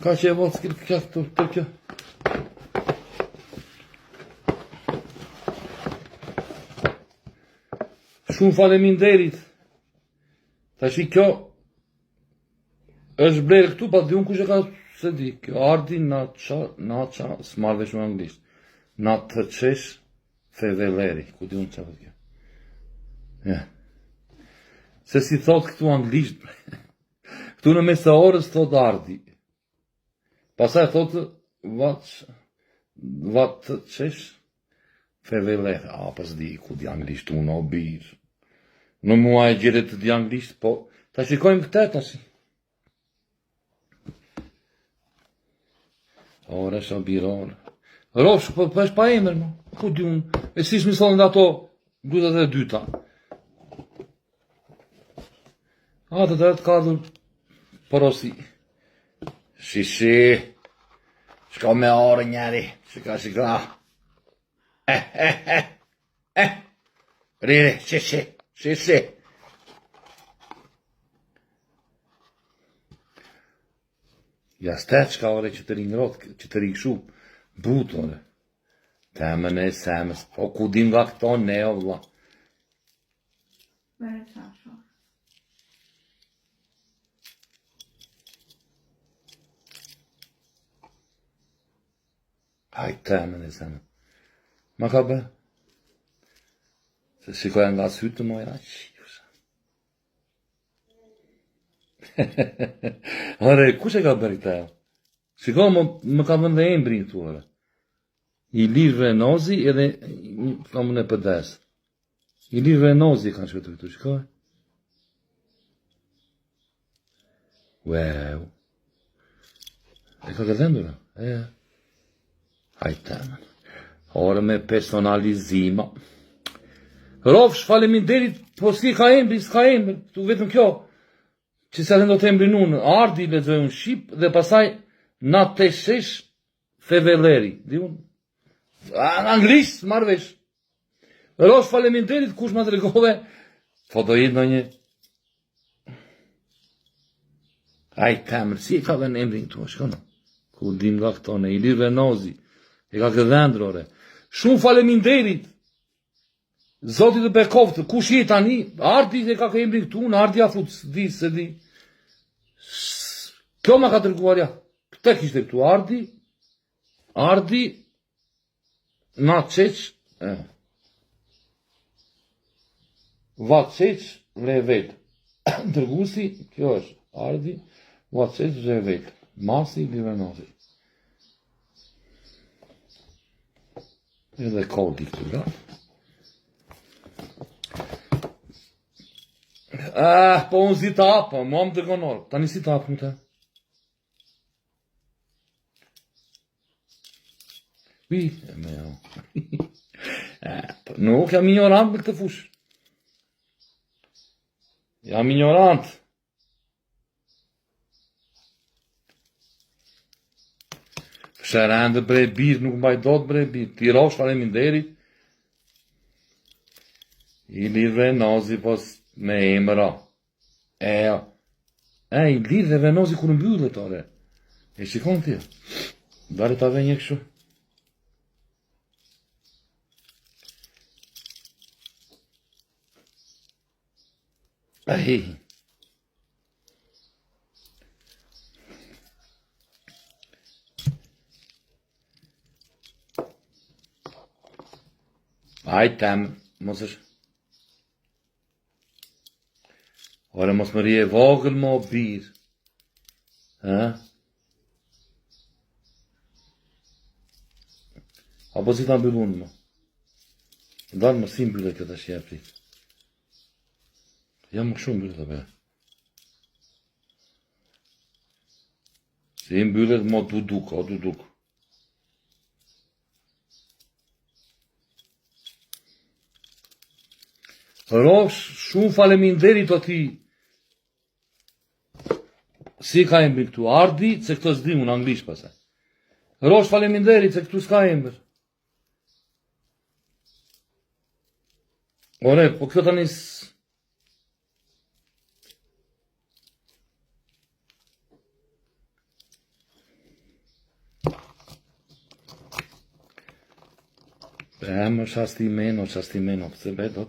Ka që e vot s'kil këtë të kjo. Shumë faleminderit. Tash i kjo është blerë këtu, pa di unë kush e ka se di. Kjo ardi naqa, s'marrë shumë anglisht. Na të qesh feveleri, ku di unë që për kjo. Ja. Se si thot këtu anglisht, këtu në mesaorës thot ardi. Pasaj thot vat të qesh feveleri. A, pas di, ku di anglisht unë o birë. Në mua e gjere të di anglisht, po, ta shikojmë këte, ta shi. Ore, shabirore. Rofsh, po është pa emër, mo. Ku di unë, e si shmisallën dhe ato, duhet dhe dyta. A, të të kadhur, porosi. Shishi, shko me orë njeri, shika. Rire, shishi. Ja stečka ore që të ringrot, që të rikshu, but ore. Temën e semës, po ku dim nga këto ne o vla. Haj temën e semës. Ma ka bë? Se shikoja nga sytë të moja, qifësha. Ore, kush e ka bërë këta? Shiko, më ka vënd dhe embri në tuare. I lirë Venozi edhe ka më në pëdes. I lirë Venozi kanë shkëtë këtu, shiko? Wow. E ka këdhendura? Hajtemën. Ore me personalizima. Rofsh, faleminderit, po s'ka embri, tu vetëm kjo, që se do të embri nunë, ardi lexoj unë shqip, dhe pasaj na të shesh feveleri, di unë, anglisht, marvesh. Rofsh, faleminderit, kush ma të regove, po do jetë në një, aj temër, si e ka dhe në embri në tu, shkona, ku dim nga këtone, i lirë Venozi, e ka këdhendrore, shumë faleminderit, Zotit të Bekovtë, kush je tani? Ardi e ka embri këtu, në ardi a fut, s'di, se di. Kjo ma ka tërguar ja. Këte kishte këtu, ardi, na qeq, va qeq, vrevet. Tërgusi, kjo është, ardi, va qeq, vrevet. Masi, Livenozi. Edhe kodi këtu, da? Po unë zi të apë, mua më të gonorë. Tani si të apë më të? Me jo. Nuk, jam ignorant me këtë fush. Jam ignorant. Shërendë bre birë, nuk mbaj do të bre birë. Ti rosh faleminderit. I lirë Venozi, pos me emëra. I lirë dhe Venozi kur mbyllet, ore. E shikon tja. Dare ta ve një këshu. Tem, mos është. Ore, mos më rije vogël më birë. Apo si ta mbyllun më? Dalë më si mbyllet këtë është jepri. Jam më këshu mbyllet të be. Si mbyllet më duduk, o duduk. Rofsh, shumë faleminderit o ti. Si ka emri këtu? Ardi, se këto s'di unë anglisht pasaj. Rofsh, faleminderit se këtu s'ka emër. Ore, po kjo tani Më shastimeno, pëse vetë,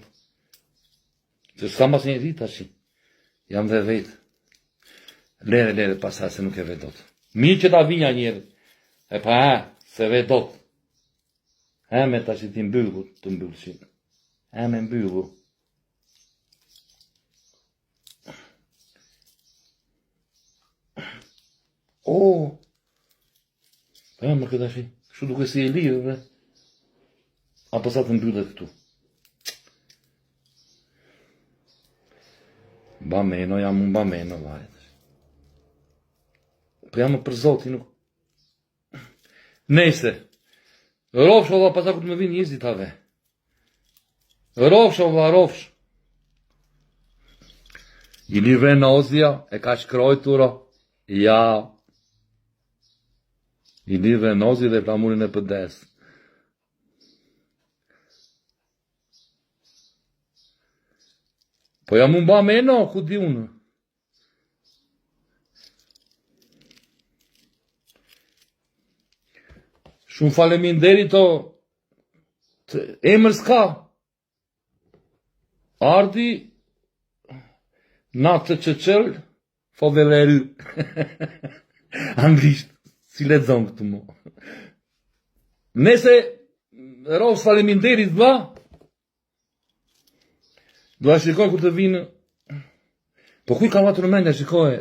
që s'ka mas një rita që, jam dhe vetë. Lere, pasaj se nuk e vedot. Mi që ta vinja njerë, e pa se vedot. Me ta që ti mbylgu, të mbyllëshin. Me mbylgu. Më këta shi, kështu duke si e lirë, bre. Apo sa të mbyllet këtu. Bameno, jam unë bameno, vajet. Po jam për zoti, nuk... Nese, rofsh, ova, pasa ku të më vinë njëzit ave. Rofsh, ova, rofsh. I live nozja, e ka shkrojtura, ja. I live nozja dhe flamurin e pëdes. Po jam unë bameno, ku di unë? Shumë faleminderit o emër s'ka. Ardi na të qëqëll fovelery. Anglisht, si lexon këtu mo. Nese ros faleminderit vlla. Do a shikoj kur të vinë. Po kuj ka matur mendja, shikoj.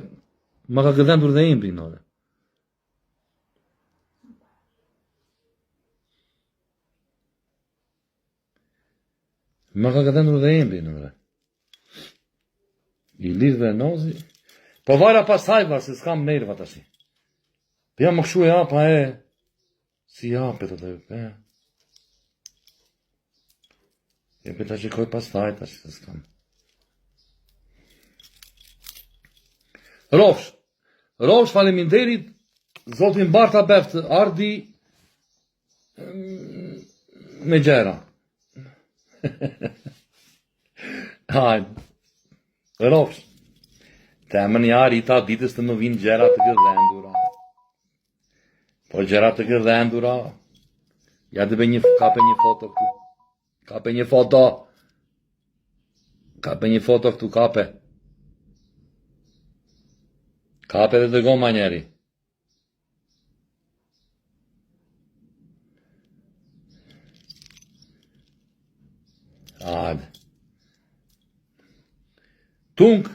Ma ka gëdhendur dhe embri, nore. Ma ka gëdhendur dhe embri, nore. I lidh dhe nozi. Po vajra pasaj, se s'kam nerva tash. Po jam më kshu e apa e. Si apet atë e. E për të shikoj pas taj, tash se s'kam. Rofsh, faleminderit, zotin Barta Beft, ardi me gjera. Hajde. Rofsh. Temën jari ta ditës të më vinë gjera të gëdhendura. Po gjera të gëdhendura. Ja dhe kape një foto këtu. Kape një foto. Kape një foto këtu, kape. Kape dhe dërgo ma njeri. Hajde. Tunk.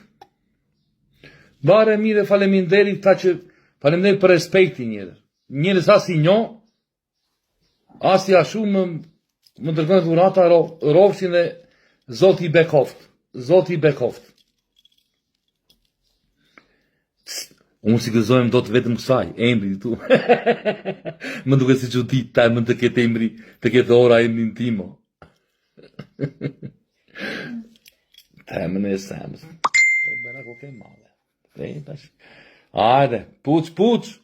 Bare mire faleminderit ta që faleminderit për respekti njërë. Njërës as i njo, as i ashu më dërgojnë dhurata Rofshin dhe Zoti Bekoft. Zoti Bekoft. Unë si gëzojmë do të vetëm kësaj, embri tu. Më duke si që ti taj më të ketë embri, të ketë ora embrin timo. Temën e semës. Bëra ko ke male. Ajde, puç.